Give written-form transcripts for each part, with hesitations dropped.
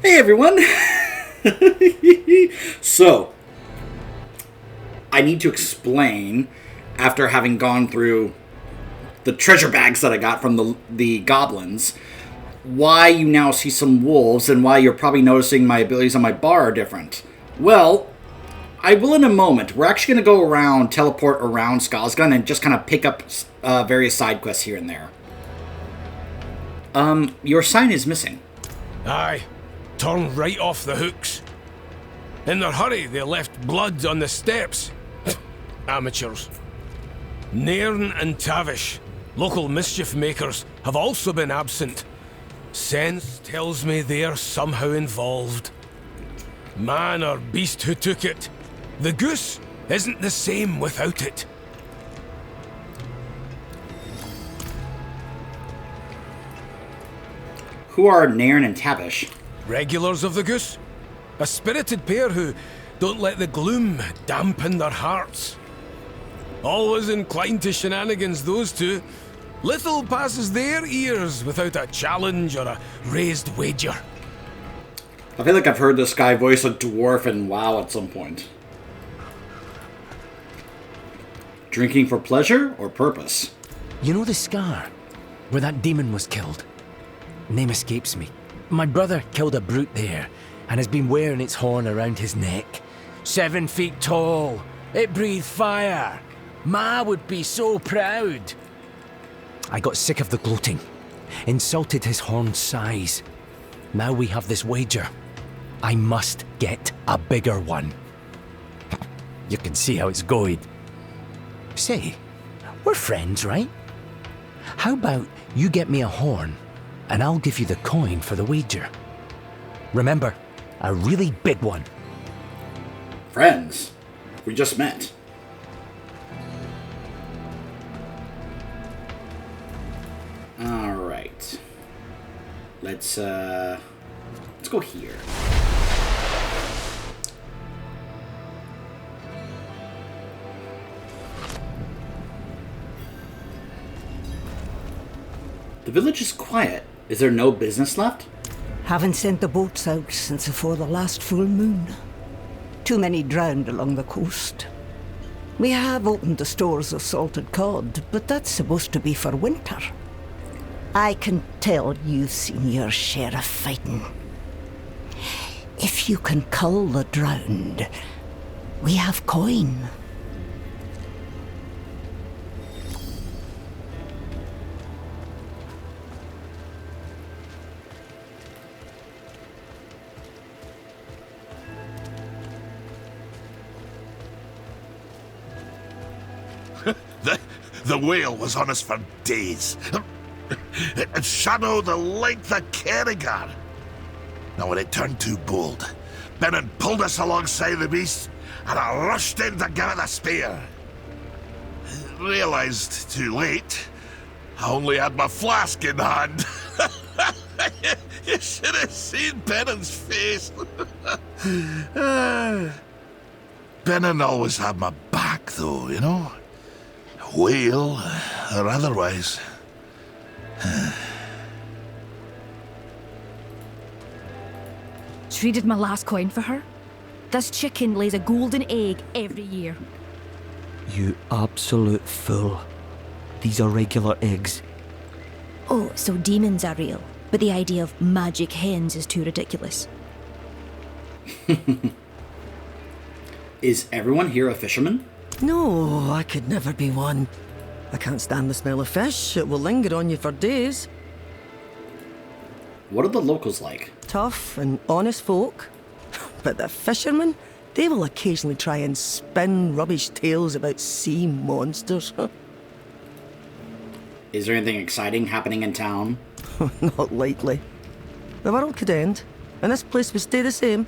Hey everyone! So, I need to explain, after having gone through the treasure bags that I got from the goblins, why you now see some wolves and why you're probably noticing my abilities on my bar are different. Well, I will in a moment. We're actually going to go around, teleport around Skarsgård and just kind of pick up various side quests here and there. Your sign is missing. Aye. Torn right off the hooks. In their hurry, they left blood on the steps. Amateurs. Nairn and Tavish, local mischief makers, have also been absent. Sense tells me they're somehow involved. Man or beast who took it, the goose isn't the same without it. Who are Nairn and Tavish? Regulars of the goose. A spirited pair who don't let the gloom dampen their hearts. Always inclined to shenanigans, those two. Little passes their ears without a challenge or a raised wager. I feel like I've heard this guy voice a dwarf in WoW at some point. Drinking for pleasure or purpose? You know the scar where that demon was killed? Name escapes me. My brother killed a brute there and has been wearing its horn around his neck. 7 feet tall. It breathed fire. Ma would be so proud. I got sick of the gloating. Insulted his horn's size. Now we have this wager. I must get a bigger one. You can see how it's going. Say, we're friends, right? How about you get me a horn and I'll give you the coin for the wager. Remember, a really big one. Friends? We just met. Alright. Let's go here. The village is quiet. Is there no business left? Haven't sent the boats out since before the last full moon. Too many drowned along the coast. We have opened the stores of salted cod, but that's supposed to be for winter. I can tell you've seen your share of fighting. If you can cull the drowned, we have coin. The whale was on us for days. It shadowed the length of Kerrigan. Now when it turned too bold, Benin pulled us alongside the beast, and I rushed in to give it a spear. Realised too late, I only had my flask in hand. You should have seen Benin's face. Benin always had my back though, you know? Whale or otherwise. Traded my last coin for her. This chicken lays a golden egg every year. You absolute fool. These are regular eggs. Oh, so demons are real, but the idea of magic hens is too ridiculous. Is everyone here a fisherman? No, I could never be one. I can't stand the smell of fish. It will linger on you for days. What are the locals like? Tough and honest folk. But the fishermen, they will occasionally try and spin rubbish tales about sea monsters. Is there anything exciting happening in town? Not lately. The world could end, and this place would stay the same.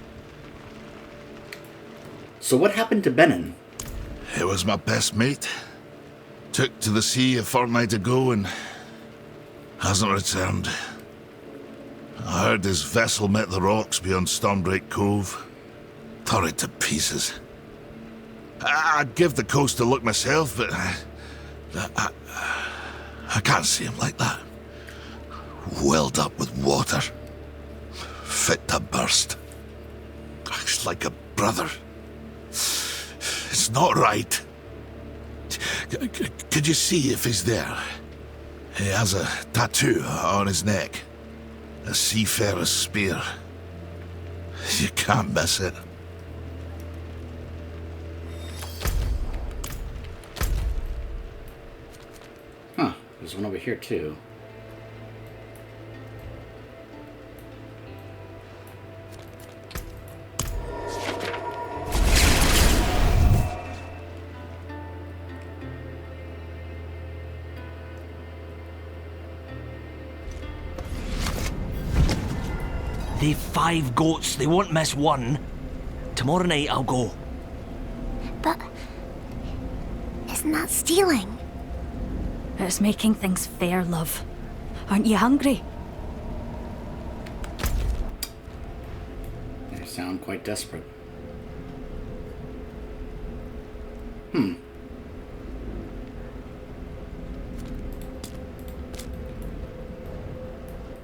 So what happened to Benin? It was my best mate. Took to the sea a fortnight ago and hasn't returned. I heard his vessel met the rocks beyond Stormbreak Cove. Tore it to pieces. I'd give the coast a look myself, but I can't see him like that. Welled up with water. fit to burst. It's like a brother. It's not right. Could you see if he's there? He has a tattoo on his neck. A seafarer's spear. You can't miss it. Huh, there's one over here too. They've 5 goats, they won't miss one. Tomorrow night I'll go. But... isn't that stealing? It's making things fair, love. Aren't you hungry? They sound quite desperate.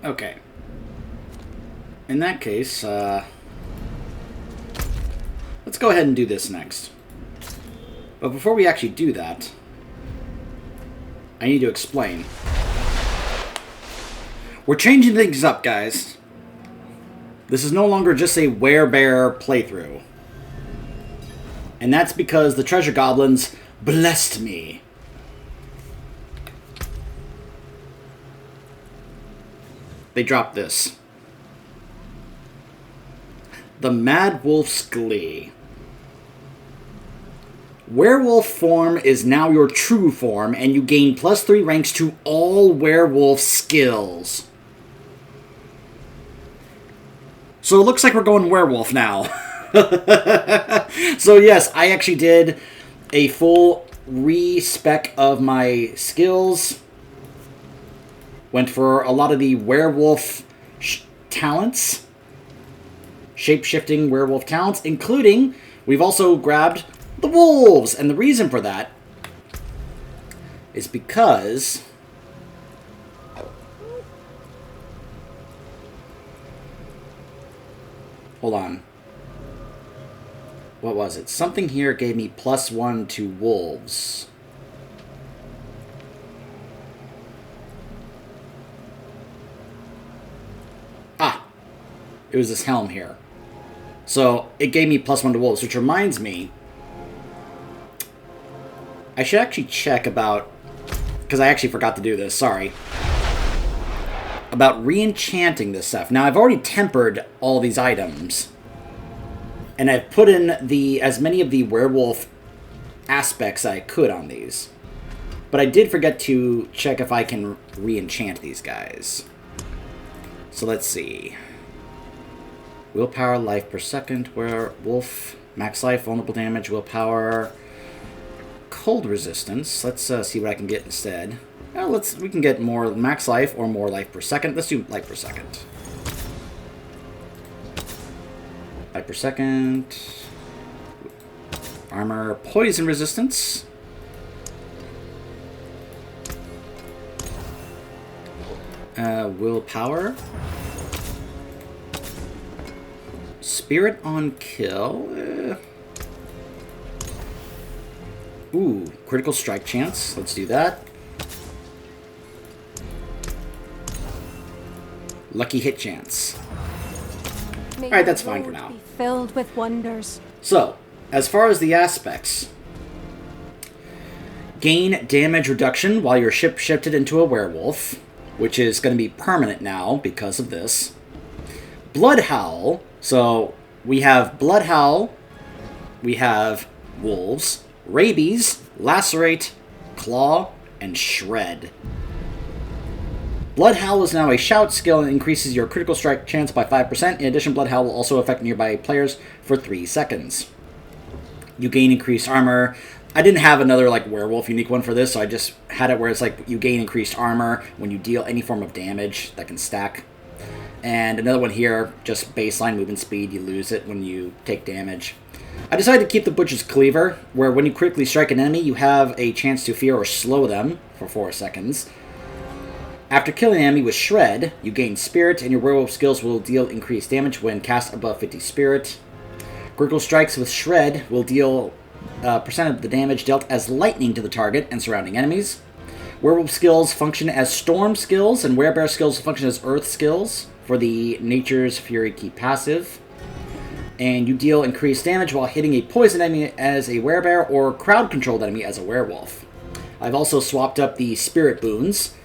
Okay. In that case, let's go ahead and do this next. But before we actually do that, I need to explain. We're changing things up, guys. This is no longer just a werebear playthrough. And that's because the treasure goblins blessed me. They dropped this. The Mad Wolf's Glee. Werewolf form is now your true form, and you gain +3 ranks to all werewolf skills. So it looks like we're going werewolf now. So yes, I actually did a full respec of my skills. Went for a lot of the werewolf talents. Shape-shifting werewolf talents, including, we've also grabbed the wolves. And the reason for that is because hold on. What was it? Something here gave me +1 to wolves. Ah! It was this helm here. So, it gave me +1 to wolves, which reminds me, I should actually check about, because I actually forgot to do this, sorry, about re-enchanting this stuff. Now, I've already tempered all these items, and I've put in as many of the werewolf aspects I could on these. But I did forget to check if I can re-enchant these guys. So let's see. Willpower, life per second, werewolf, max life, vulnerable damage, willpower, cold resistance. Let's see what I can get instead. Well, we can get more max life or more life per second. Let's do life per second. Life per second. Armor, poison resistance. Willpower. Spirit on kill. Ooh, critical strike chance. Let's do that. Lucky hit chance. Alright, that's fine for now. Filled with wonders. So, as far as the aspects, gain damage reduction while you're shifted into a werewolf, which is going to be permanent now because of this. Blood Howl. So, we have Blood Howl, we have Wolves, Rabies, Lacerate, Claw, and Shred. Blood Howl is now a shout skill and increases your critical strike chance by 5%. In addition, Blood Howl will also affect nearby players for 3 seconds. You gain increased armor. I didn't have another werewolf unique one for this, so I just had it where it's you gain increased armor when you deal any form of damage that can stack. And another one here, just baseline movement speed, you lose it when you take damage. I decided to keep the Butcher's Cleaver, where when you critically strike an enemy, you have a chance to fear or slow them for 4 seconds. After killing an enemy with Shred, you gain Spirit, and your werewolf skills will deal increased damage when cast above 50 Spirit. Critical strikes with Shred will deal percent of the damage dealt as lightning to the target and surrounding enemies. Werewolf skills function as storm skills, and werebear skills function as earth skills for the Nature's Fury key passive. And you deal increased damage while hitting a poison enemy as a werebear or crowd-controlled enemy as a werewolf. I've also swapped up the spirit boons.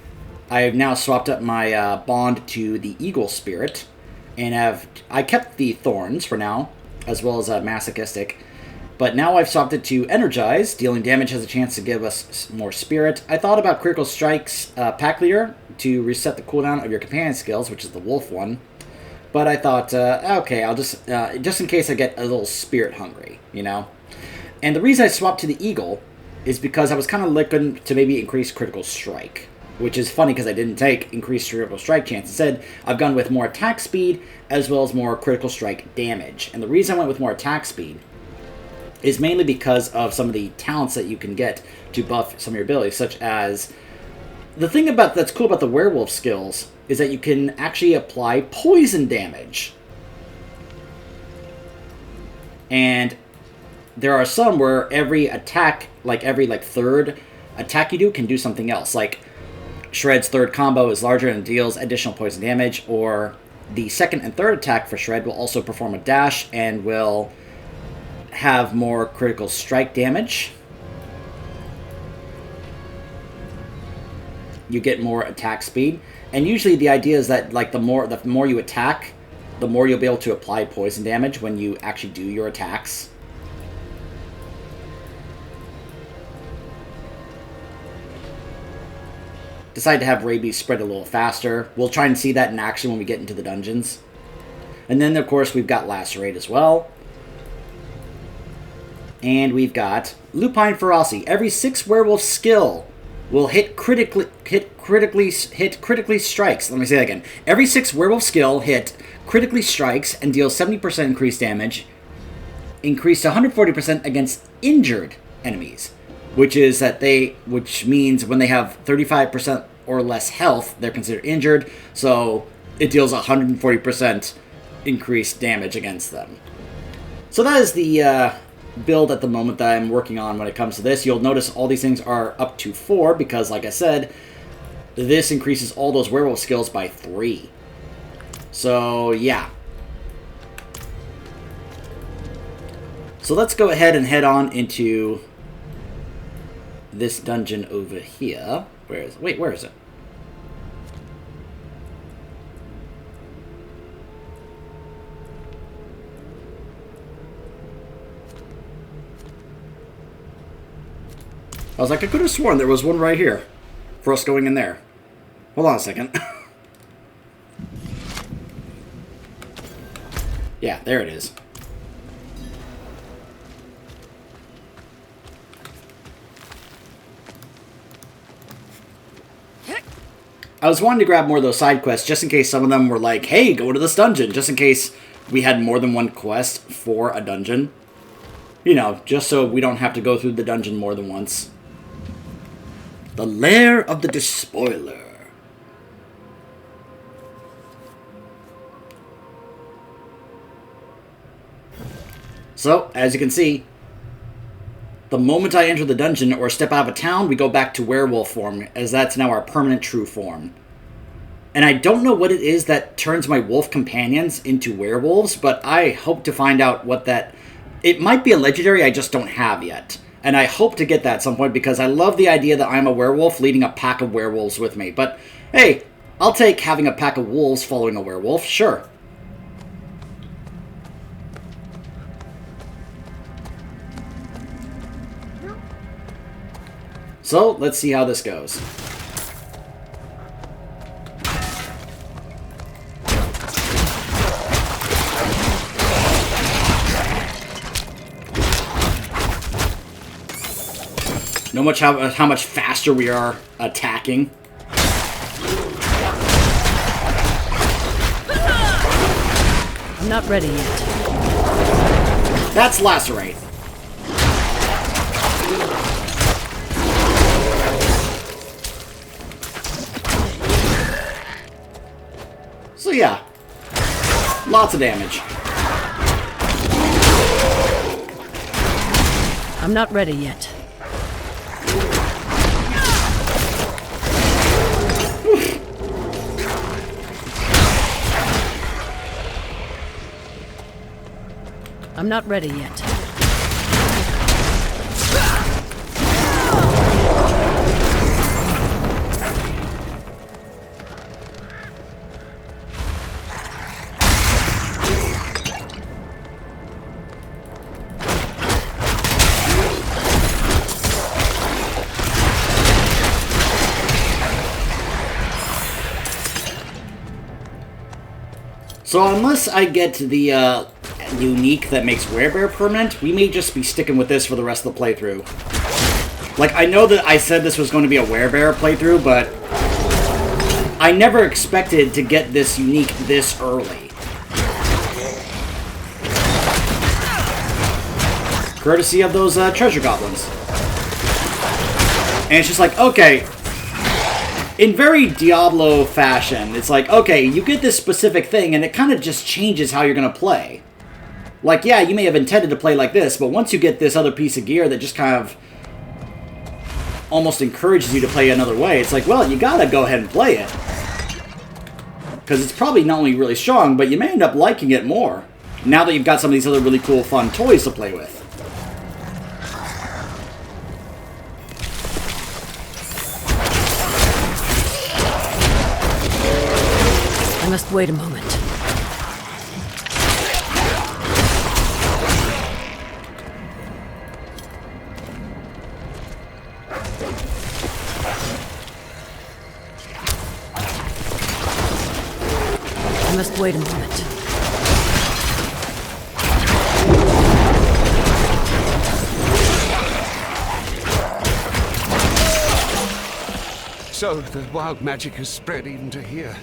I have now swapped up my bond to the eagle spirit, and I kept the thorns for now, as well as masochistic. But now I've swapped it to energize. Dealing damage has a chance to give us more spirit. I thought about critical strikes pack leader to reset the cooldown of your companion skills, which is the wolf one. But I thought, okay, I'll just in case I get a little spirit hungry, you know. And the reason I swapped to the eagle is because I was kind of looking to maybe increase critical strike, which is funny because I didn't take increased critical strike chance. Instead, I've gone with more attack speed as well as more critical strike damage. And the reason I went with more attack speed is mainly because of some of the talents that you can get to buff some of your abilities, such as the thing that's cool about the werewolf skills is that you can actually apply poison damage. And there are some where every attack, every third attack you do can do something else. Like Shred's third combo is larger and deals additional poison damage, or the second and third attack for Shred will also perform a dash and will have more critical strike damage. You get more attack speed, and usually the idea is that the more you attack, the more you'll be able to apply poison damage when you actually do your attacks. Decided to have rabies spread a little faster. We'll try and see that in action when we get into the dungeons. And then of course we've got Lacerate as well. And we've got Lupine Ferocity. Every 6 werewolf skill will hit critically strikes. Let me say that again. Every 6 werewolf skill hit critically strikes and deals 70% increased damage, increased to 140% against injured enemies, which means when they have 35% or less health, they're considered injured. So it deals 140% increased damage against them. So that is the build at the moment that I'm working on when it comes to this. You'll notice all these things are up to 4 because, like I said, this increases all those werewolf skills by 3. So, yeah. So let's go ahead and head on into this dungeon over here. Where is it? Wait, where is it? I was like, I could have sworn there was one right here for us going in there. Hold on a second. Yeah, there it is. I was wanting to grab more of those side quests just in case some of them were like, hey, go to this dungeon, just in case we had more than one quest for a dungeon. You know, just so we don't have to go through the dungeon more than once. The Lair of the Despoiler. So, as you can see, the moment I enter the dungeon or step out of a town, we go back to werewolf form, as that's now our permanent true form. And I don't know what it is that turns my wolf companions into werewolves, but I hope to find out what that... It might be a legendary I just don't have yet. And I hope to get that at some point because I love the idea that I'm a werewolf leading a pack of werewolves with me. But, hey, I'll take having a pack of wolves following a werewolf, sure. So, let's see how this goes. Know how much faster we are attacking. I'm not ready yet. That's Lacerate. yeah, lots of damage. I'm not ready yet. I'm not ready yet. So unless I get the unique that makes Werebear permanent, we may just be sticking with this for the rest of the playthrough. Like, I know that I said this was going to be a Werebear playthrough, but I never expected to get this unique this early. Courtesy of those treasure goblins. And it's just like, okay, in very Diablo fashion, it's like, okay, you get this specific thing, and it kind of just changes how you're going to play. Like, yeah, you may have intended to play like this, but once you get this other piece of gear that just kind of almost encourages you to play another way, it's like, well, you gotta go ahead and play it. Because it's probably not only really strong, but you may end up liking it more, now that you've got some of these other really cool, fun toys to play with. I must wait a moment. I must wait a moment. So the wild magic has spread even to here.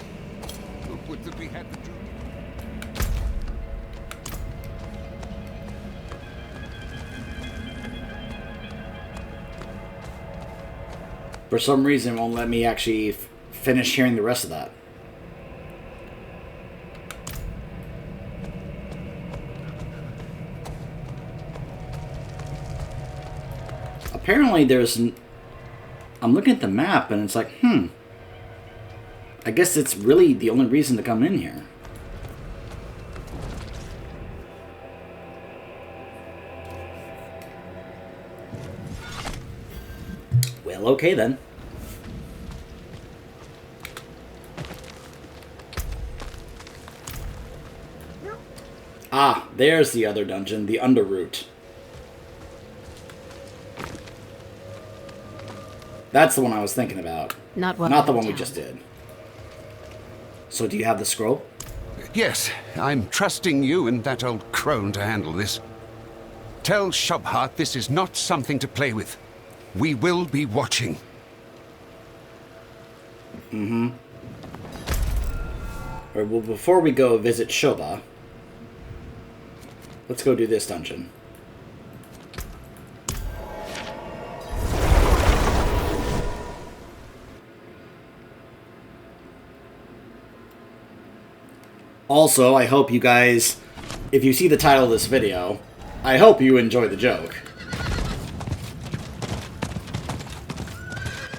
Would that we had the Druid. For some reason, it won't let me actually finish hearing the rest of that. Apparently there's... I'm looking at the map and it's like, I guess it's really the only reason to come in here. Well, okay then. Ah, there's the other dungeon, the Underroot. That's the one I was thinking about. Not the one we just did. So do you have the scroll? Yes, I'm trusting you and that old crone to handle this. Tell Shubheart this is not something to play with. We will be watching. Well, before we go visit Shoba, let's go do this dungeon. Also, I hope you guys, if you see the title of this video, I hope you enjoy the joke.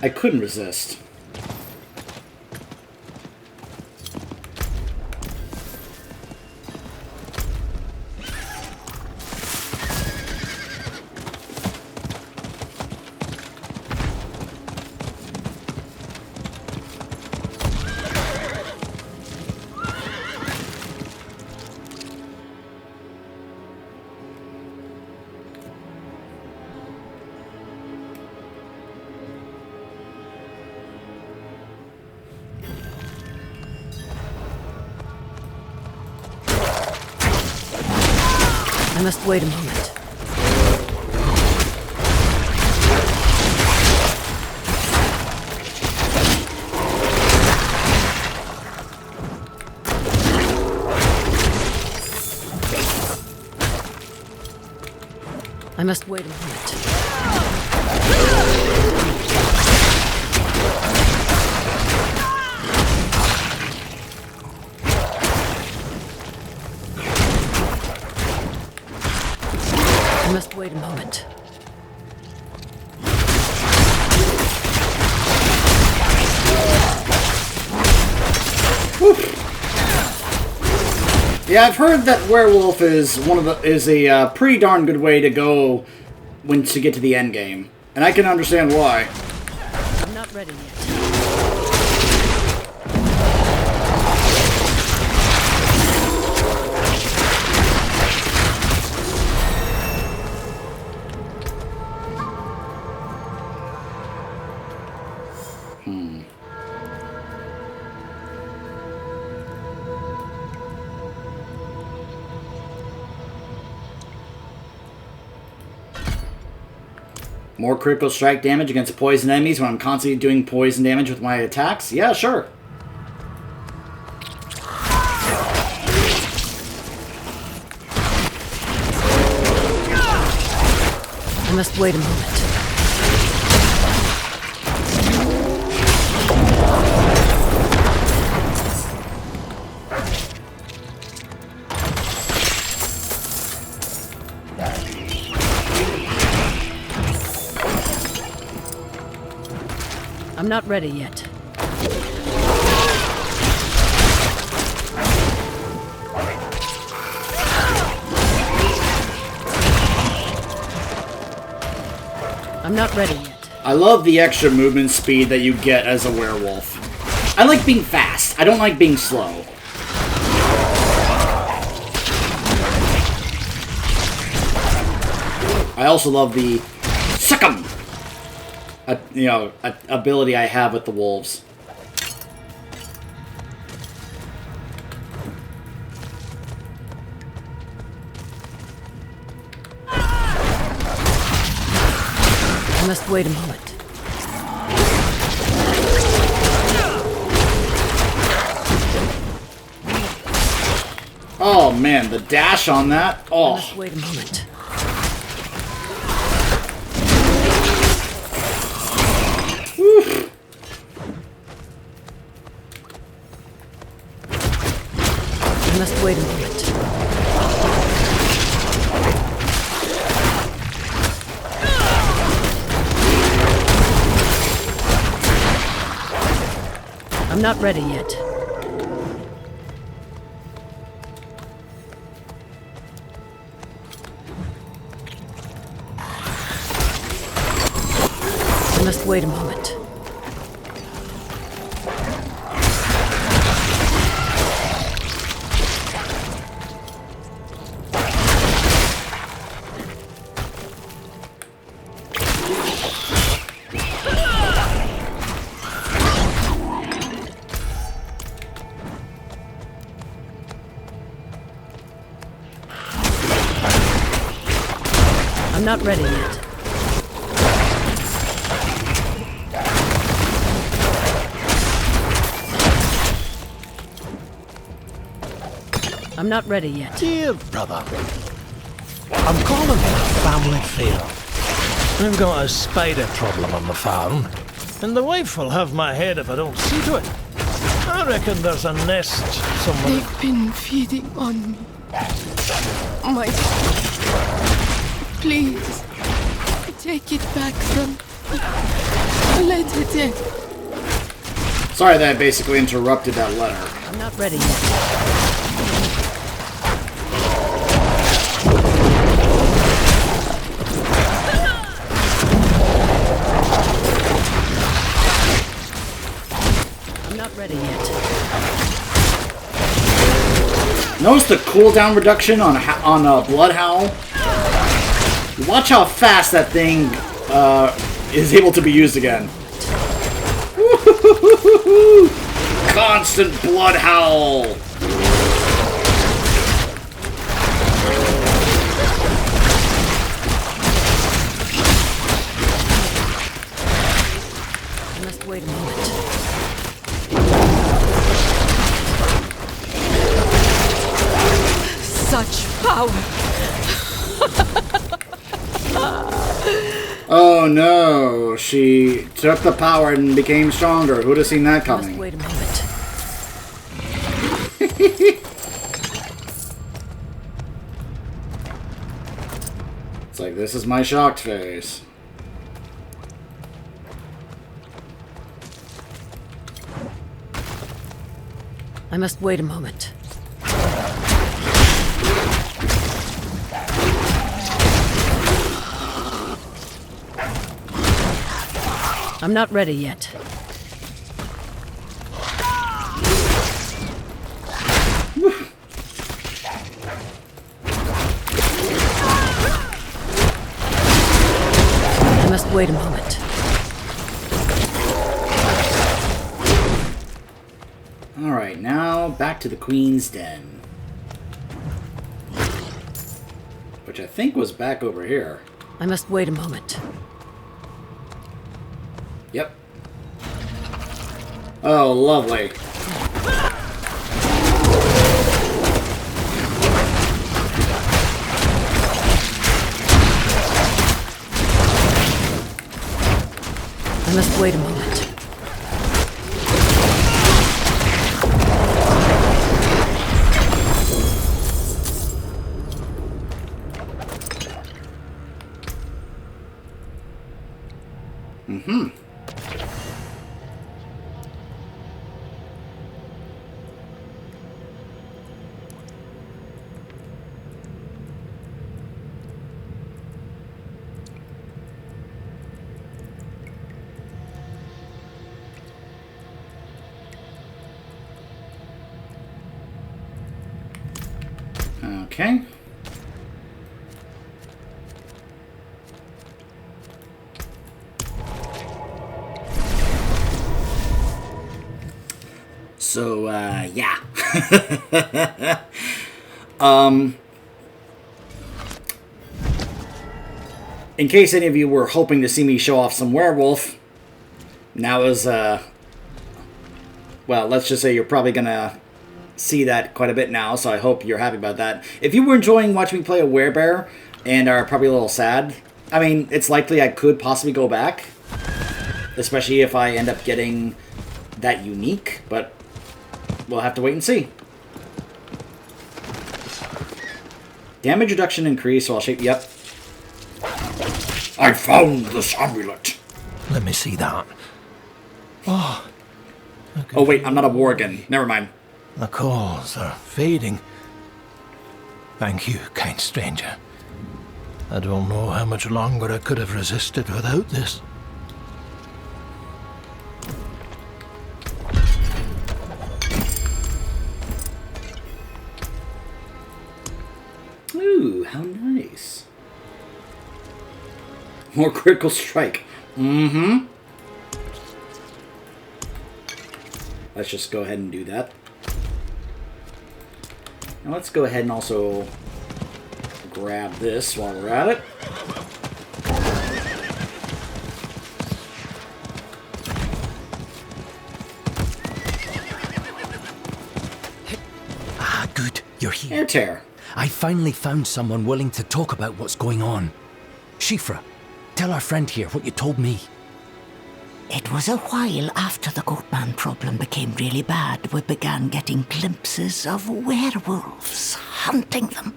I couldn't resist. I must wait a moment. I must wait a moment. must wait a moment. Yeah, I've heard that Werewolf is a pretty darn good way to go to get to the end game, and I can understand why. I'm not ready yet. More critical strike damage against poison enemies when I'm constantly doing poison damage with my attacks? Yeah, sure. I must wait a moment. I'm not ready yet. I'm not ready yet. I love the extra movement speed that you get as a werewolf. I like being fast. I don't like being slow. I also love the succumb, ability I have with the wolves. I must wait a moment. Oh man, the dash on that. Oh. I must wait a moment. Woo. I must wait a moment. I'm not ready yet. I must wait a moment. I'm not ready yet. I'm not ready yet. Dear brother, I'm calling for a family favour. We've got a spider problem on the farm, and the wife will have my head if I don't see to it. I reckon there's a nest somewhere. They've been feeding on me. My... Please, take it back from... Let it in. Sorry that I basically interrupted that letter. I'm not ready yet. Ready yet. Notice the cooldown reduction on Blood Howl. Watch how fast that thing is able to be used again. Constant Blood Howl. I must wait a moment. Such power! Oh no, she took the power and became stronger. Who'd have seen that coming? Wait a moment. It's like, this is my shocked face. I must wait a moment. I'm not ready yet. I must wait a moment. Alright, now back to the Queen's Den. Which I think was back over here. I must wait a moment. Yep. Oh, lovely. I must wait a moment. Mm-hmm. Okay. So, yeah. In case any of you were hoping to see me show off some Werewolf, now is, well, let's just say you're probably gonna see that quite a bit now, so I hope you're happy about that. If you were enjoying watching me play a werebear and are probably a little sad, I mean, it's likely I could possibly go back, especially if I end up getting that unique, but we'll have to wait and see. Damage reduction increase, so I'll shape, yep. I found this amulet. Let me see that. Oh. Oh wait, I'm not a worgen. Never mind. The calls are fading. Thank you, kind stranger. I don't know how much longer I could have resisted without this. Ooh, how nice. More critical strike. Mm-hmm. Let's just go ahead and do that. Now let's go ahead and also grab this while we're at it. Ah, good. You're here. Air tear. I finally found someone willing to talk about what's going on. Shifra, tell our friend here what you told me. It was a while after the Goatman problem became really bad we began getting glimpses of werewolves hunting them.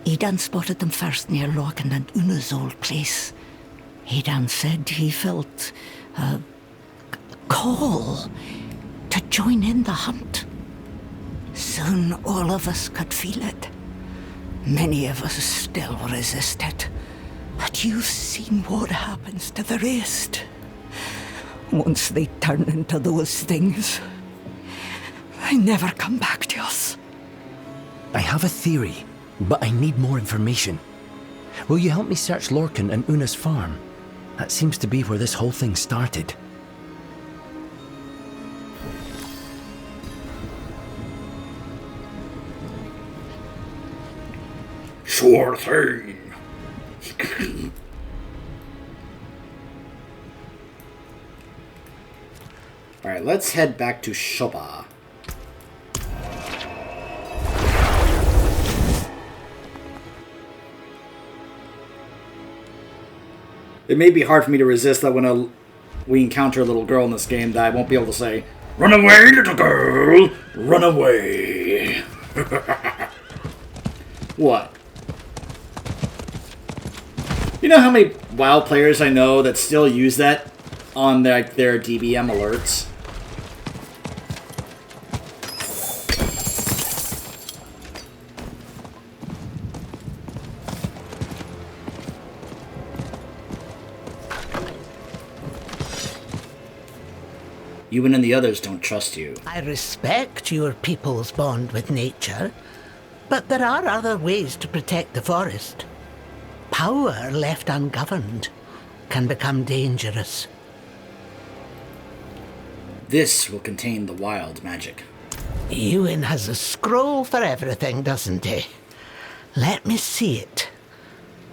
Edan spotted them first near Lorcan and Una's old place. Edan said he felt a call to join in the hunt. Soon all of us could feel it. Many of us still resisted. But you've seen what happens to the rest. Once they turn into those things, they never come back to us. I have a theory, but I need more information. Will you help me search Lorcan and Una's farm? That seems to be where this whole thing started. Sure thing. Alright, let's head back to Shoba. It may be hard for me to resist that when we encounter a little girl in this game that I won't be able to say, "Run away, little girl! Run away!" What? You know how many WoW players I know that still use that on their DBM alerts? You and the others don't trust you. I respect your people's bond with nature, but there are other ways to protect the forest. Power left ungoverned can become dangerous. This will contain the wild magic. Ewan has a scroll for everything, doesn't he? Let me see it.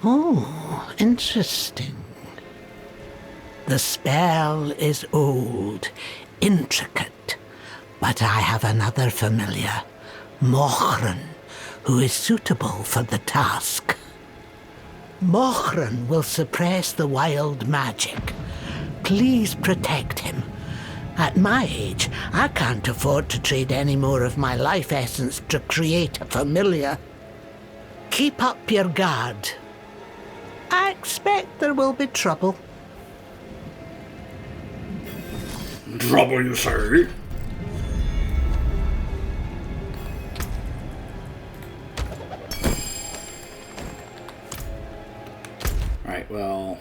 Oh, interesting. The spell is old, intricate, but I have another familiar, Mochran, who is suitable for the task. Mochran will suppress the wild magic. Please protect him. At my age, I can't afford to trade any more of my life essence to create a familiar. Keep up your guard. I expect there will be trouble. Trouble, you say? Alright, well...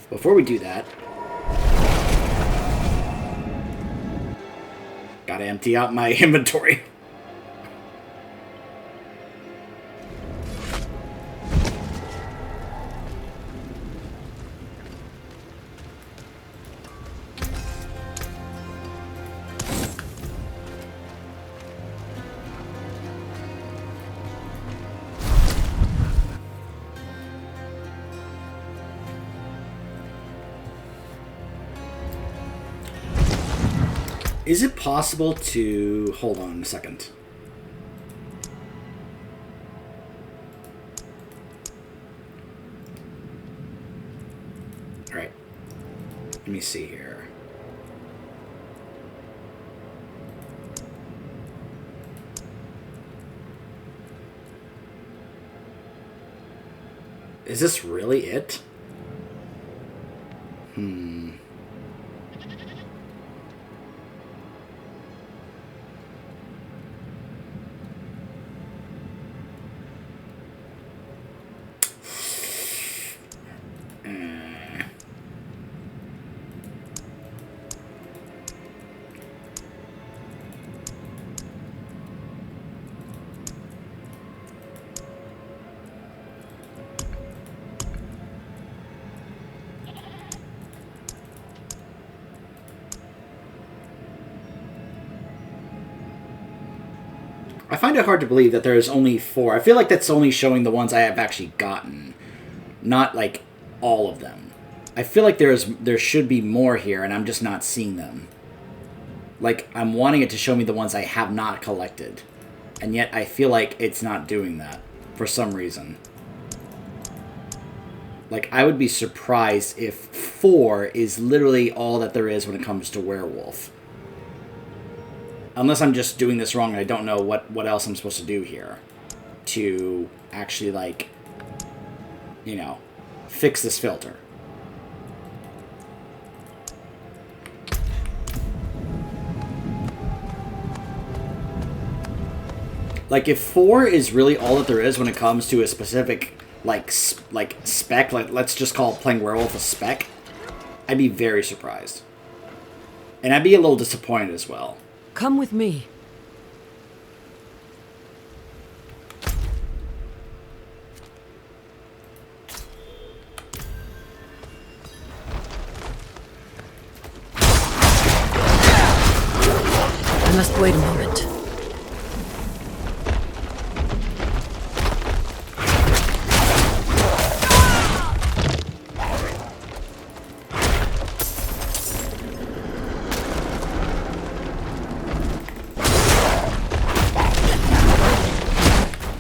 Before we do that... Gotta empty out my inventory. Is it possible to... Hold on a second. Alright. Let me see here. Is this really it? I find it hard to believe that there's only 4. I feel like that's only showing the ones I have actually gotten, not like all of them. I feel like there should be more here, and I'm just not seeing them. Like, I'm wanting it to show me the ones I have not collected, and yet I feel like it's not doing that for some reason. Like, I would be surprised if 4 is literally all that there is when it comes to Werewolf. Unless I'm just doing this wrong and I don't know what else I'm supposed to do here to actually, like, you know, fix this filter. Like, if 4 is really all that there is when it comes to a specific, like spec, like, let's just call playing Werewolf a spec, I'd be very surprised. And I'd be a little disappointed as well. Come with me. I must wait a moment.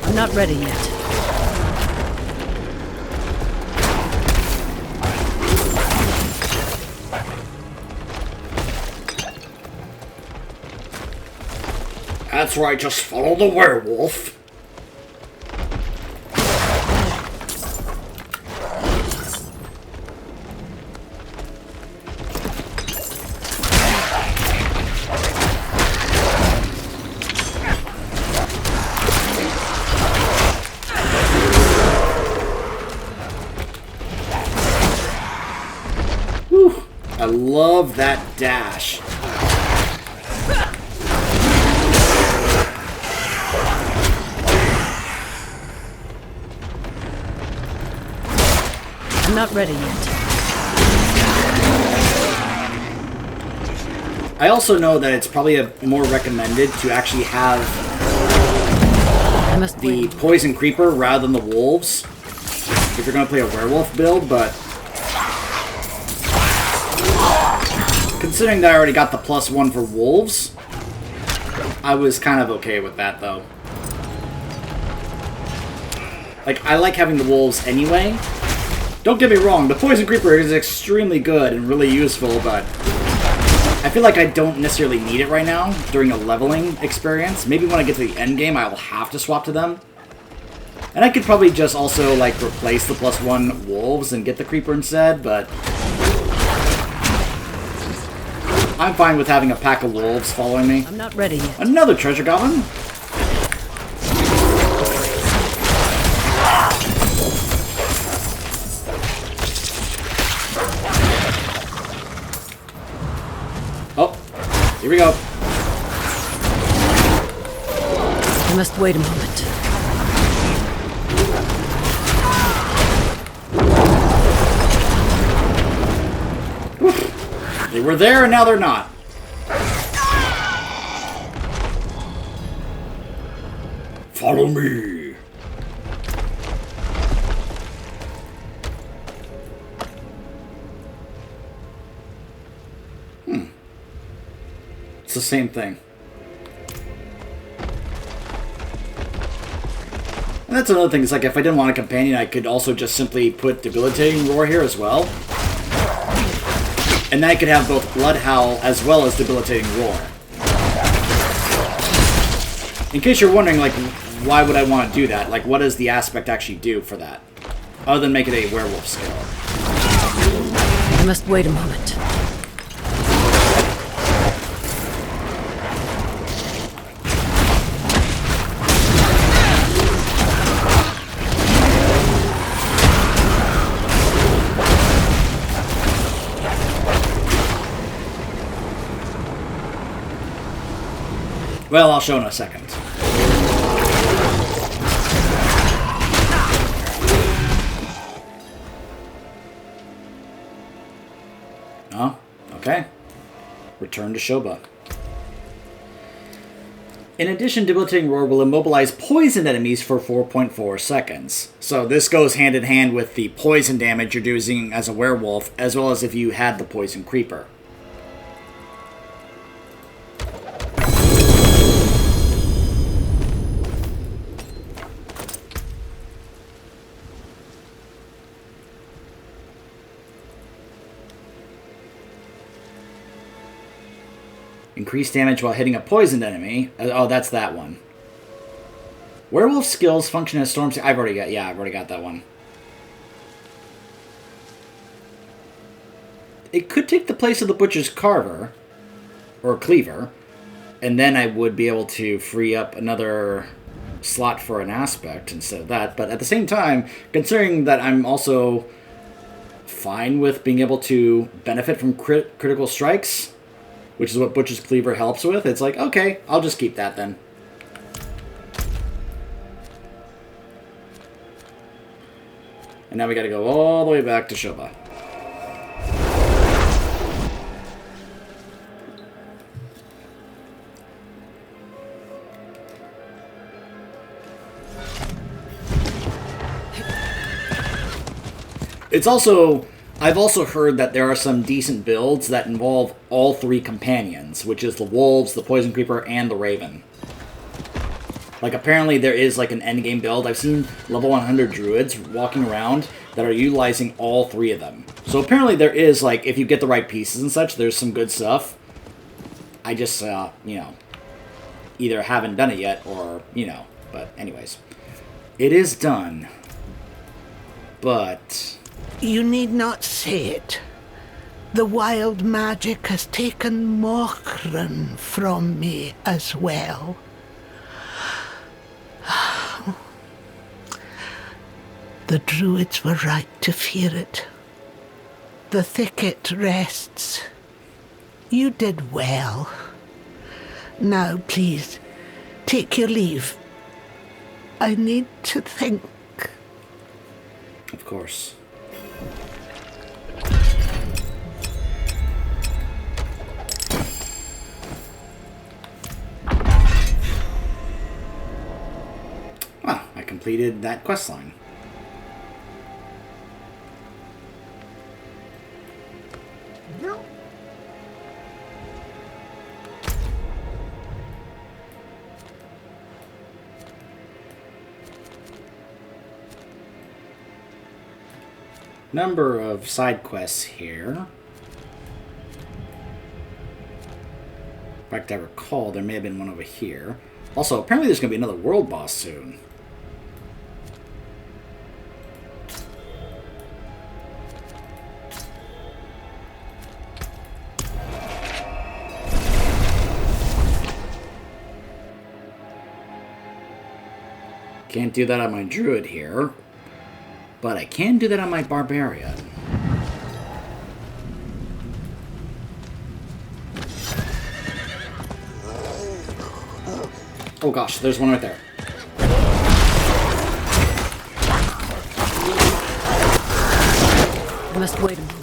I'm not ready yet. That's right, just follow the werewolf. love that dash. I'm not ready yet. I also know that it's probably more recommended to actually have the Poison Creeper rather than the Wolves if you're going to play a Werewolf build, but considering that I already got the +1 for Wolves, I was kind of okay with that, though. Like, I like having the Wolves anyway. Don't get me wrong, the Poison Creeper is extremely good and really useful, but I feel like I don't necessarily need it right now during a leveling experience. Maybe when I get to the end game, I will have to swap to them. And I could probably just also, like, replace the +1 Wolves and get the Creeper instead, but I'm fine with having a pack of Wolves following me. I'm not ready yet. Another treasure goblin? Oh, here we go. I must wait a moment. They were there and now they're not. Follow me. It's the same thing. And that's another thing, it's like if I didn't want a companion, I could also just simply put Debilitating Roar here as well. And then I could have both Blood Howl as well as Debilitating Roar. In case you're wondering, like, why would I want to do that? Like, what does the aspect actually do for that? Other than make it a werewolf skill. I must wait a moment. Well, I'll show in a second. Oh, okay. Return to Shoba. In addition, Debilitating Roar will immobilize poisoned enemies for 4.4 seconds. So this goes hand in hand with the poison damage you're doing as a werewolf, as well as if you had the Poison Creeper. Increase damage while hitting a poisoned enemy. Oh, that's that one. Werewolf skills function as storms. I've already got that one. It could take the place of the Butcher's Carver, or Cleaver, and then I would be able to free up another slot for an aspect instead of that. But at the same time, considering that I'm also fine with being able to benefit from critical strikes, which is what Butcher's Cleaver helps with, it's like, okay, I'll just keep that then. And now we gotta go all the way back to Shoba. It's also... I've also heard that there are some decent builds that involve all three companions, which is the Wolves, the Poison Creeper, and the Raven. Like, apparently there is, like, an endgame build. I've seen level 100 Druids walking around that are utilizing all three of them. So apparently there is, like, if you get the right pieces and such, there's some good stuff. I just, you know, either haven't done it yet or, you know, but anyways. It is done. But... You need not say it. The wild magic has taken Mochran from me as well. The Druids were right to fear it. The thicket rests You did well. Now, please, take your leave. I need to think. Of course. Well, I completed that quest line. Number of side quests here. In fact, I recall there may have been one over here. Also, apparently there's going to be another world boss soon. Can't do that on my Druid here. But I can do that on my Barbarian. Oh gosh, there's one right there. I must wait a moment.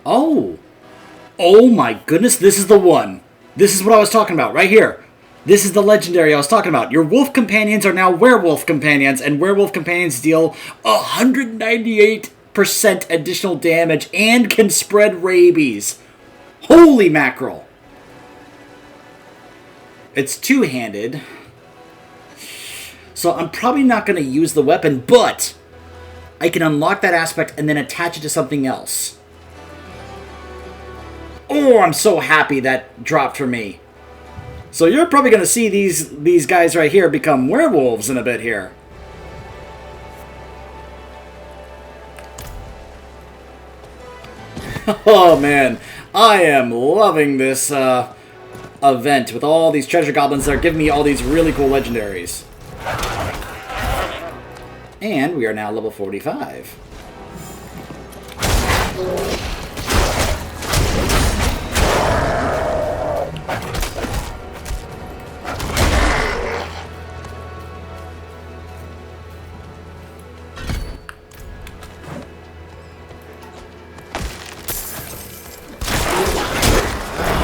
Oh! Oh my goodness, this is the one. This is what I was talking about, right here. This is the legendary I was talking about. Your wolf companions are now werewolf companions, and werewolf companions deal 198% additional damage and can spread rabies. Holy mackerel. It's two-handed. So I'm probably not going to use the weapon, but I can unlock that aspect and then attach it to something else. Oh, I'm so happy that dropped for me. So you're probably going to see these guys right here become werewolves in a bit here. Oh man, I am loving this event with all these treasure goblins that are giving me all these really cool legendaries. And we are now level 45.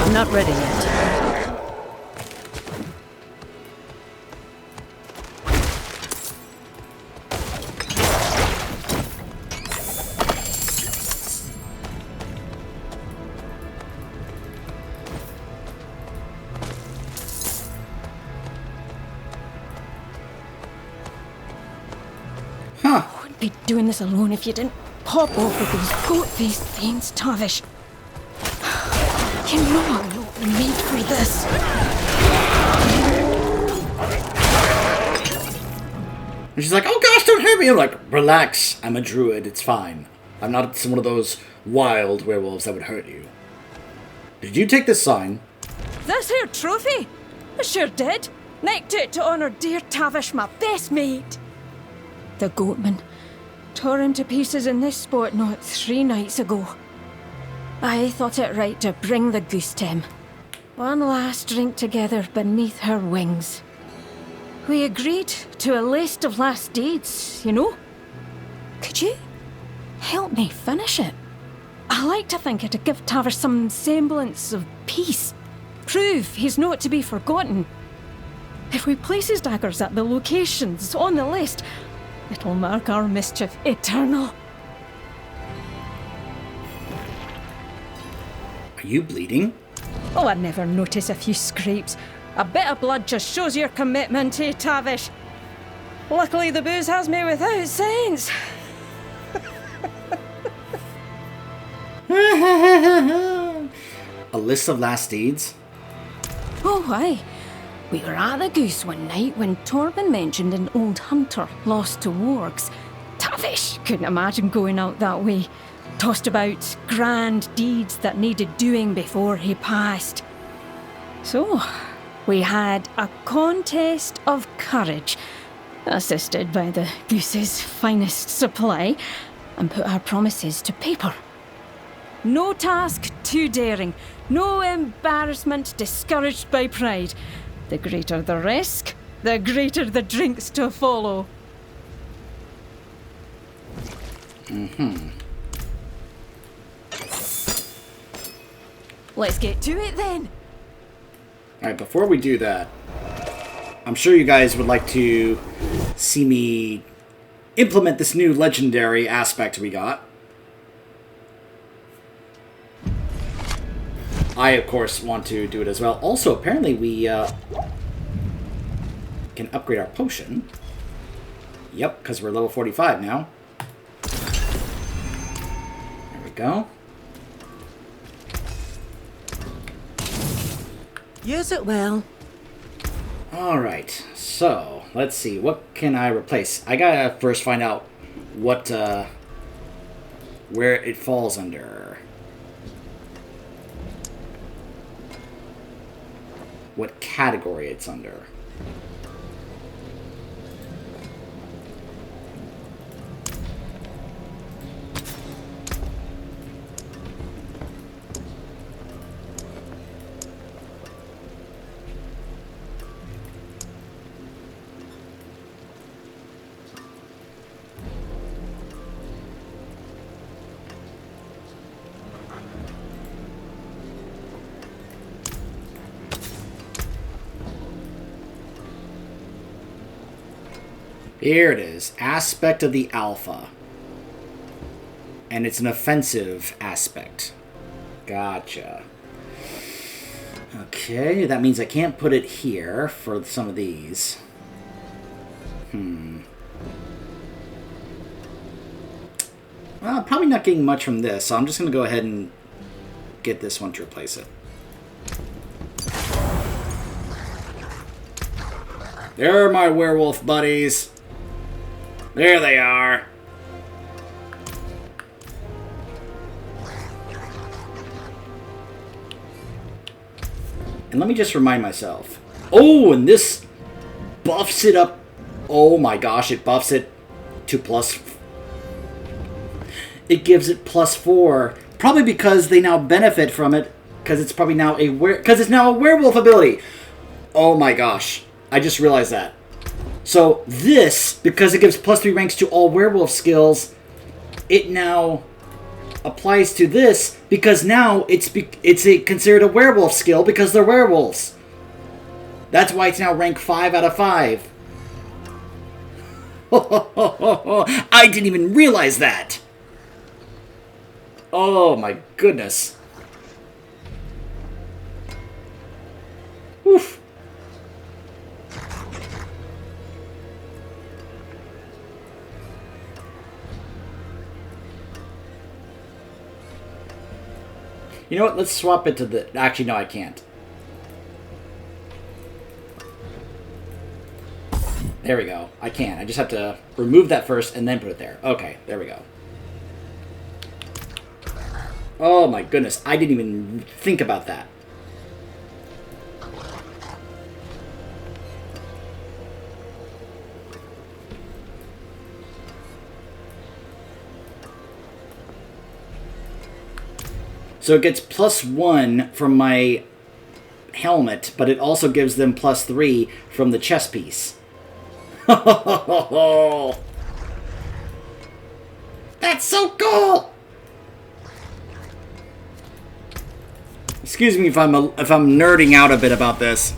I'm not ready yet. I wouldn't be doing this alone if you didn't pop off with those goat-faced fiends, Tavish. You know I'm not made for this. And she's like, oh gosh, don't hurt me. I'm like, relax, I'm a druid, it's fine. I'm not one of those wild werewolves that would hurt you. Did you take this sign? This here trophy? I sure did. Nicked it to honour dear Tavish, my best mate. The goatman tore him to pieces in this spot not 3 nights ago. I thought it right to bring the goose to him. One last drink together beneath her wings. We agreed to a list of last deeds, you know? Could you help me finish it? I like to think it'd give Tavish some semblance of peace. Prove he's not to be forgotten. If we place his daggers at the locations on the list, it'll mark our mischief eternal. Are you bleeding? Oh, I never notice a few scrapes. A bit of blood just shows your commitment, eh, Tavish? Luckily the booze has me without sense. A list of last deeds? Oh, aye. We were at the Goose one night when Torben mentioned an old hunter lost to wargs. Tavish couldn't imagine going out that way. Tossed about grand deeds that needed doing before he passed. So, we had a contest of courage, assisted by the Goose's finest supply, and put our promises to paper. No task too daring, no embarrassment discouraged by pride. The greater the risk, the greater the drinks to follow. Let's get to it then. Alright, before we do that, I'm sure you guys would like to see me implement this new legendary aspect we got. I, of course, want to do it as well. Also, apparently we can upgrade our potion. Yep, because we're level 45 now. There we go. Use it well. Alright, so let's see. What can I replace? I gotta first find out what, where it falls under. What category it's under. Here it is. Aspect of the Alpha. And it's an offensive aspect. Gotcha. Okay, that means I can't put it here for some of these. Well, I'm probably not getting much from this, so I'm just going to go ahead and get this one to replace it. There are my werewolf buddies. There they are. And let me just remind myself. Oh, and this buffs it up. Oh my gosh, it buffs it to plus. It gives it +4. Probably because they now benefit from it. Because it's probably now because it's now a werewolf ability. Oh my gosh. I just realized that. So this, because it gives +3 ranks to all werewolf skills, it now applies to this because now it's considered a werewolf skill because they're werewolves. That's why it's now rank 5 out of 5. I didn't even realize that. Oh my goodness. Oof. You know what? Let's swap it to the... Actually, no, I can't. There we go. I can. I just have to remove that first and then put it there. Okay, there we go. Oh my goodness. I didn't even think about that. So it gets +1 from my helmet, but it also gives them +3 from the chest piece. That's so cool! Excuse me if I'm nerding out a bit about this.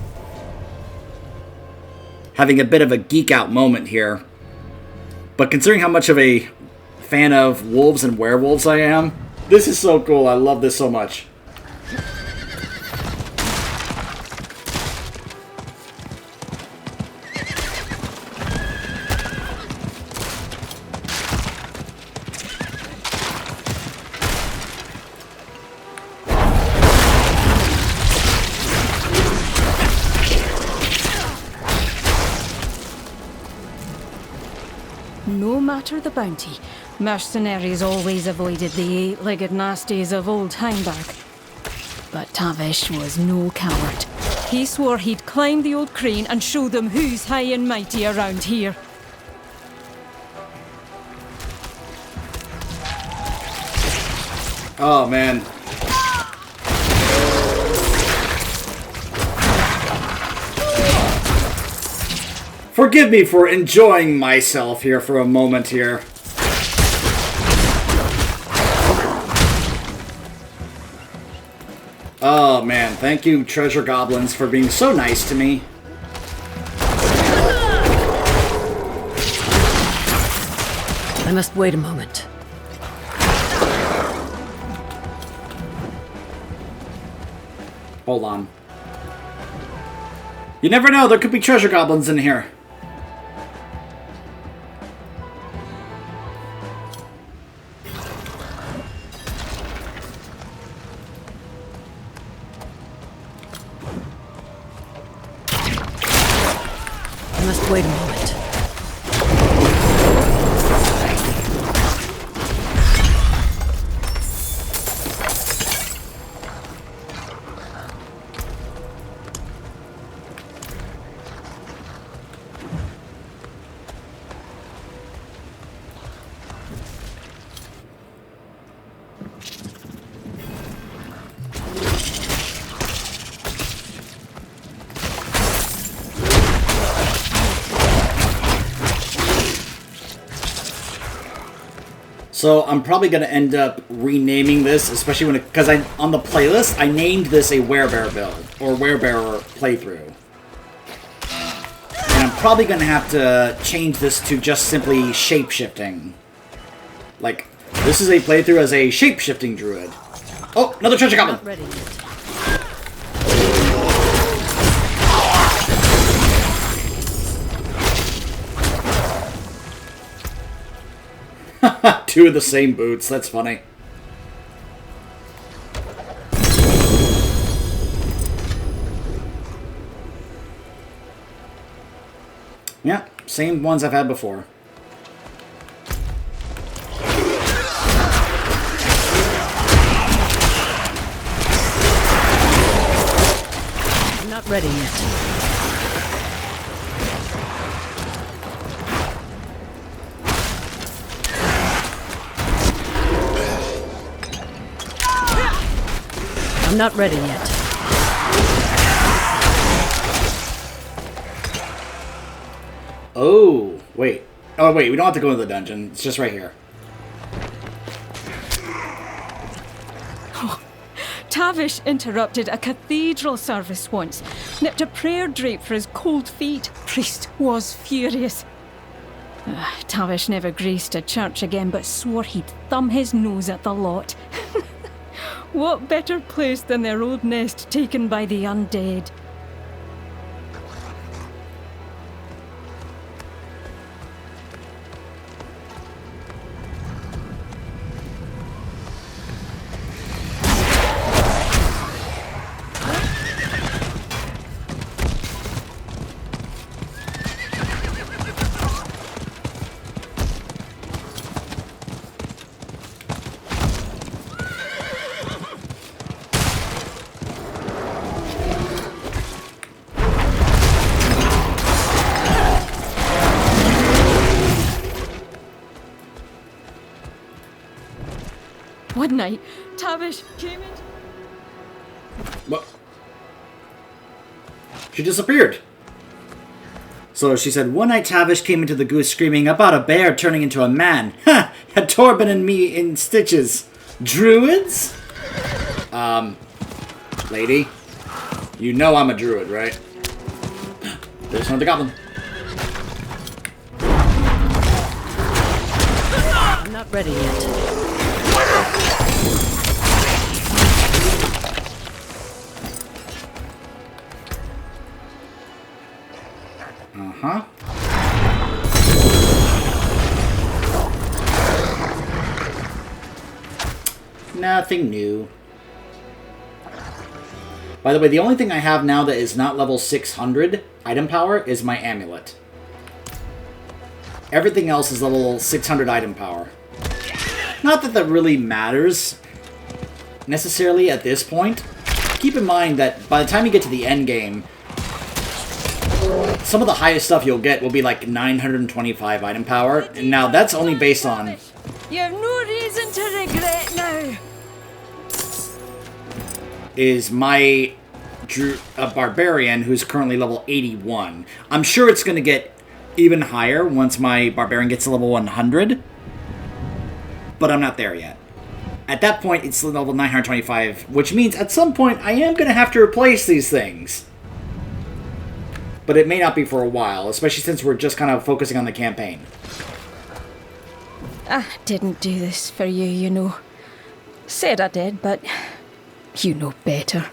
Having a bit of a geek out moment here. But considering how much of a fan of wolves and werewolves I am, this is so cool. I love this so much. No matter the bounty, mercenaries always avoided the eight-legged nasties of old Heimberg. But Tavish was no coward. He swore he'd climb the old crane and show them who's high and mighty around here. Oh, man. Forgive me for enjoying myself here for a moment here. Oh, man. Thank you, treasure goblins, for being so nice to me. I must wait a moment. Hold on. You never know, there could be treasure goblins in here. I must wait a moment. So I'm probably going to end up renaming this, especially when because on the playlist I named this a Werebear build or Werebear playthrough, and I'm probably going to have to change this to just simply shapeshifting. Like, this is a playthrough as a shapeshifting druid. Oh, another treasure goblin. Not ready yet. Two of the same boots, that's funny. Yeah, same ones I've had before. I'm not ready yet. I'm not ready yet. Oh, wait. Oh, wait, we don't have to go into the dungeon. It's just right here. Oh, Tavish interrupted a cathedral service once, nipped a prayer drape for his cold feet. Priest was furious. Tavish never graced a church again, but swore he'd thumb his nose at the lot. What better place than their old nest taken by the undead? One night, Tavish came in. What? She disappeared. So she said, one night Tavish came into the goose screaming about a bear turning into a man. Ha! Had Torben and me in stitches. Druids? Lady, you know I'm a druid, right? There's another goblin. I'm not ready yet. Uh-huh. Nothing new. By the way, the only thing I have now that is not level 600 item power is my amulet. Everything else is level 600 item power. Not that that really matters necessarily at this point. Keep in mind that by the time you get to the end game, some of the highest stuff you'll get will be like 925 item power. And now that's only based on... You have no reason to regret now. Is my barbarian who's currently level 81. I'm sure it's going to get even higher once my barbarian gets to level 100. But I'm not there yet. At that point, it's level 925, which means at some point I am going to have to replace these things. But it may not be for a while, especially since we're just kind of focusing on the campaign. I didn't do this for you, you know. Said I did, but you know better.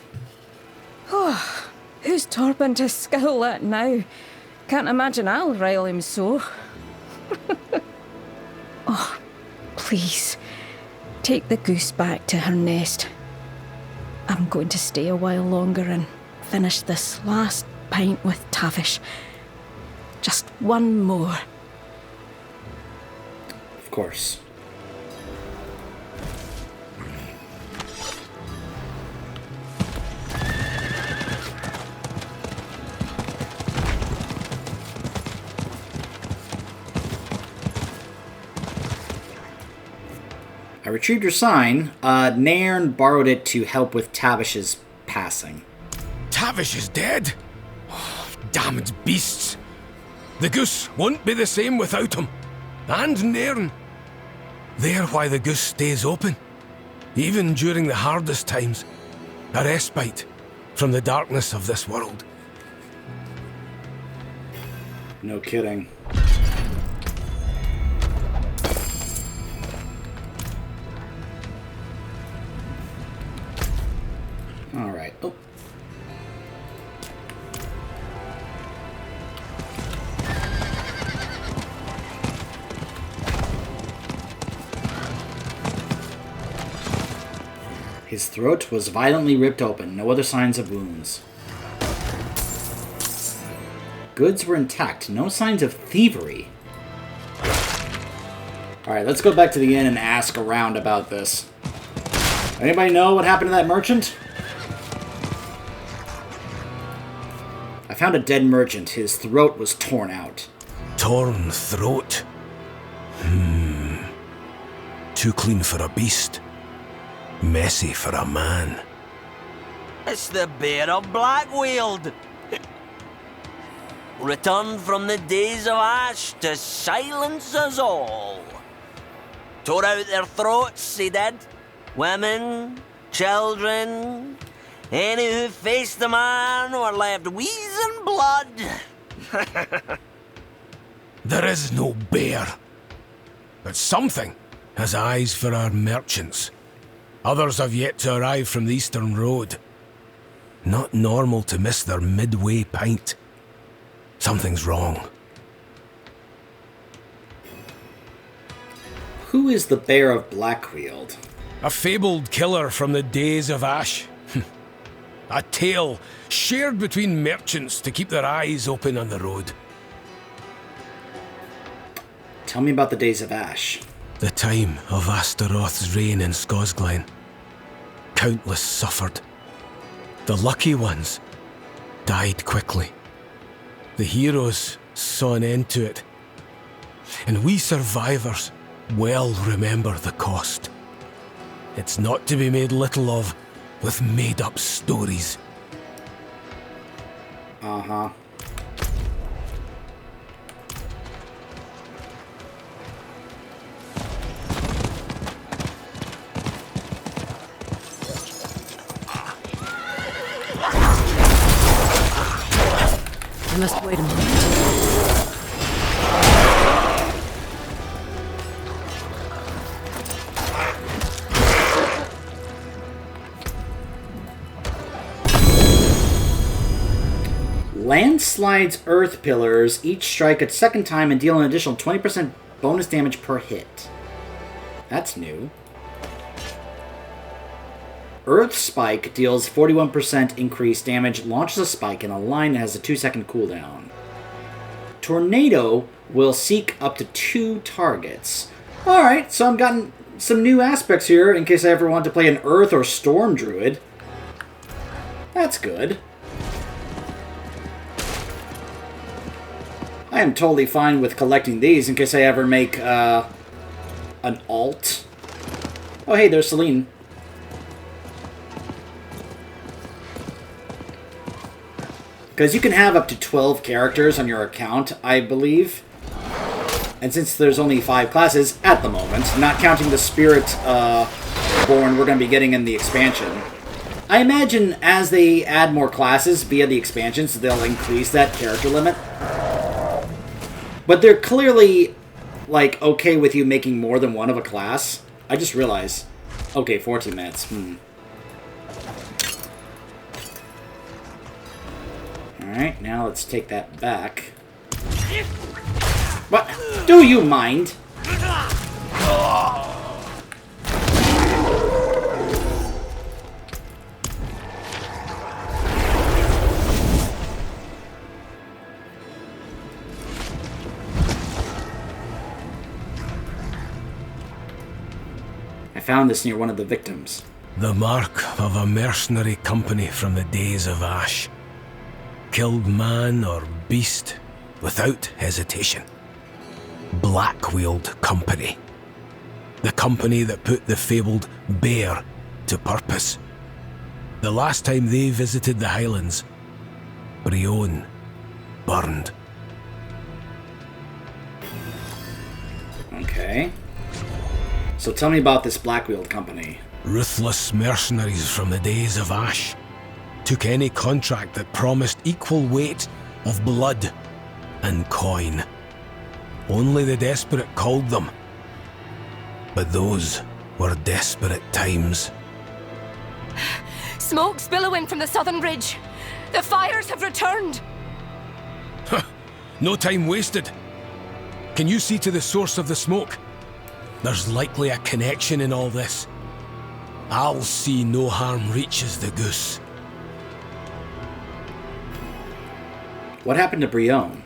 Oh, who's Torpin to skill that now? Can't imagine I'll rile him so. Oh, please, take the goose back to her nest. I'm going to stay a while longer and finish this last pint with Tavish. Just one more. Of course. I retrieved your sign. Nairn borrowed it to help with Tavish's passing. Tavish is dead? Oh, damned beasts. The goose won't be the same without him. And Nairn. They're why the goose stays open. Even during the hardest times. A respite from the darkness of this world. No kidding. Alright. Oh. His throat was violently ripped open, no other signs of wounds. Goods were intact, no signs of thievery. Alright, let's go back to the inn and ask around about this. Anybody know what happened to that merchant? I found a dead merchant. His throat was torn out. Torn throat? Too clean for a beast. Messy for a man. It's the Bear of Blackweald. Returned from the days of ash to silence us all. Tore out their throats, he did. Women, children, any who faced the man were left wheezing blood. There is no bear. But something has eyes for our merchants. Others have yet to arrive from the Eastern Road. Not normal to miss their midway pint. Something's wrong. Who is the Bear of Blackweald? A fabled killer from the days of Ash. A tale shared between merchants to keep their eyes open on the road. Tell me about the days of Ash. The time of Astaroth's reign in Scosglen. Countless suffered. The lucky ones died quickly. The heroes saw an end to it. And we survivors well remember the cost. It's not to be made little of with made-up stories. Uh-huh. I must wait a moment. Landslide's earth pillars each strike a second time and deal an additional 20% bonus damage per hit. That's new. Earth Spike deals 41% increased damage, launches a spike in a line that has a 2-second cooldown. tornado will seek up to 2 targets. Alright, so I've gotten some new aspects here in case I ever want to play an Earth or Storm Druid. That's good. I am totally fine with collecting these in case I ever make an alt. Oh hey, there's Celine. Because you can have up to 12 characters on your account, I believe. And since there's only 5 classes at the moment, not counting the Spirit Born we're going to be getting in the expansion, I imagine as they add more classes via the expansions, they'll increase that character limit. But they're clearly, like, okay with you making more than one of a class. I just realized. Okay, 14 minutes. Alright, now let's take that back. What? Do you mind? I found this near one of the victims. The mark of a mercenary company from the days of Ash. Killed man or beast without hesitation. Black-wheeled company. The company that put the fabled bear to purpose. The last time they visited the Highlands, Brionne burned. Okay. So tell me about this Black-wheeled company. Ruthless mercenaries from the days of Ash. Took any contract that promised equal weight of blood and coin. Only the desperate called them. But those were desperate times. Smoke's billowing from the southern ridge. The fires have returned. No time wasted. Can you see to the source of the smoke? There's likely a connection in all this. I'll see no harm reaches the goose. What happened to Brionne?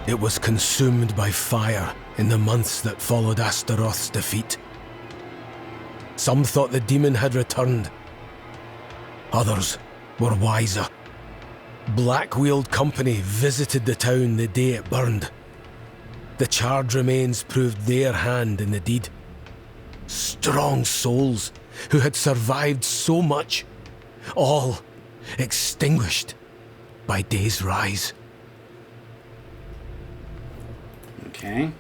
It was consumed by fire in the months that followed Astaroth's defeat. Some thought the demon had returned. Others were wiser. Black-wheeled company visited the town the day it burned. The charred remains proved their hand in the deed. Strong souls who had survived so much, all extinguished by day's rise. Okay.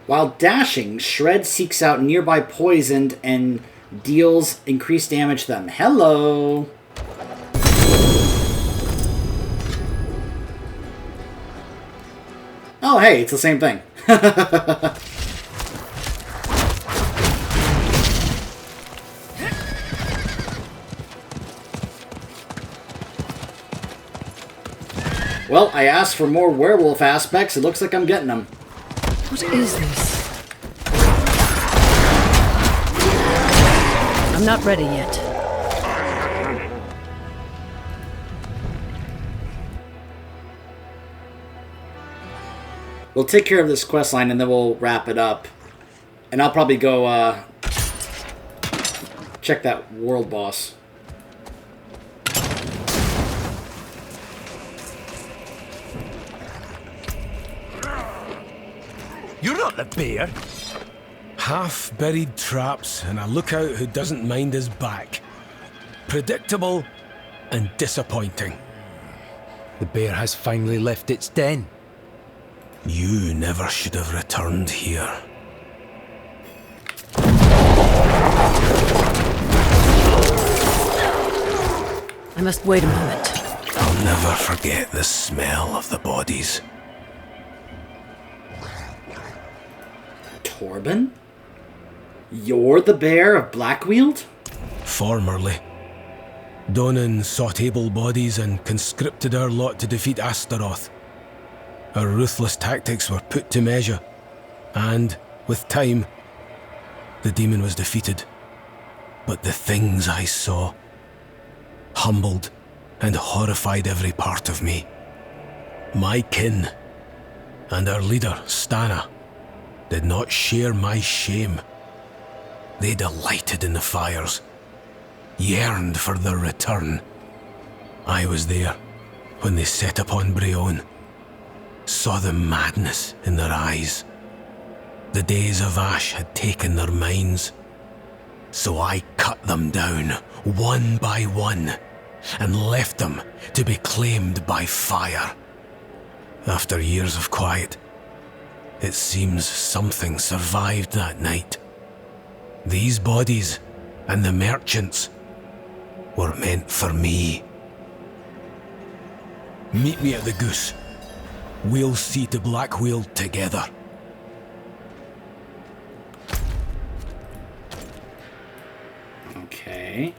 While dashing, Shred seeks out nearby poisoned and deals increased damage to them. Hello! Oh, hey, it's the same thing. Well, I asked for more werewolf aspects. It looks like I'm getting them. What is this? I'm not ready yet. We'll take care of this quest line and then we'll wrap it up. And I'll probably go check that world boss. You're not the bear. Half-buried traps and a lookout who doesn't mind his back. Predictable and disappointing. The bear has finally left its den. You never should have returned here. I must wait a moment. I'll never forget the smell of the bodies. Torben? You're the bear of Blackweald? Formerly. Donan sought able bodies and conscripted our lot to defeat Astaroth. Our ruthless tactics were put to measure, and, with time, the demon was defeated. But the things I saw humbled and horrified every part of me. My kin, and our leader, Stana, did not share my shame. They delighted in the fires, yearned for their return. I was there when they set upon Breon, saw the madness in their eyes. The days of Ash had taken their minds, so I cut them down, one by one, and left them to be claimed by fire. After years of quiet, it seems something survived that night. These bodies and the merchants were meant for me. Meet me at the Goose. We'll see to Blackweald together. Okay.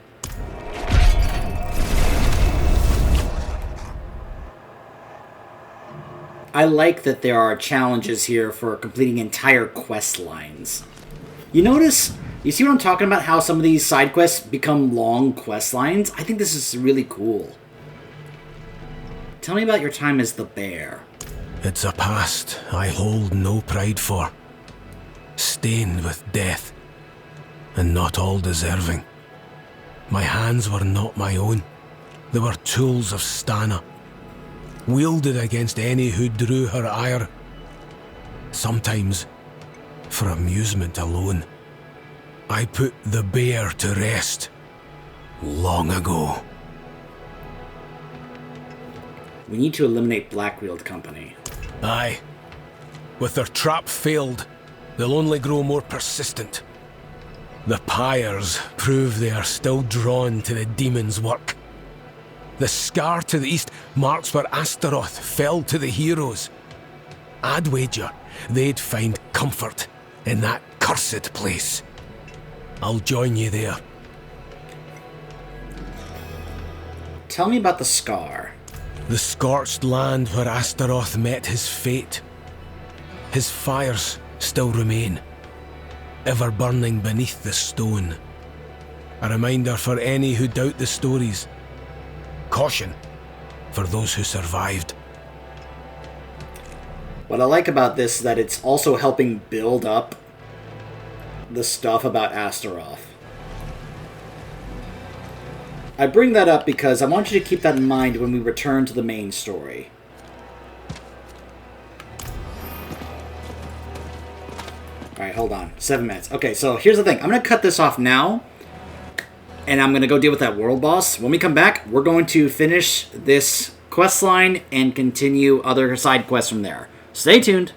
I like that there are challenges here for completing entire quest lines. You see what I'm talking about? How some of these side quests become long quest lines? I think this is really cool. Tell me about your time as the bear. It's a past I hold no pride for. Stained with death, and not all deserving. My hands were not my own. They were tools of Stana, wielded against any who drew her ire. Sometimes, for amusement alone. I put the bear to rest long ago. We need to eliminate Blackweald Company. Aye. With their trap failed, they'll only grow more persistent. The pyres prove they are still drawn to the demon's work. The scar to the east marks where Astaroth fell to the heroes. I'd wager they'd find comfort in that cursed place. I'll join you there. Tell me about the scar. The scorched land where Astaroth met his fate. His fires still remain, ever burning beneath the stone. A reminder for any who doubt the stories. Caution for those who survived. What I like about this is that it's also helping build up the stuff about Astaroth. I bring that up because I want you to keep that in mind when we return to the main story. Alright, hold on. 7 minutes. Okay, so here's the thing. I'm going to cut this off now, and I'm going to go deal with that world boss. When we come back, we're going to finish this quest line and continue other side quests from there. Stay tuned.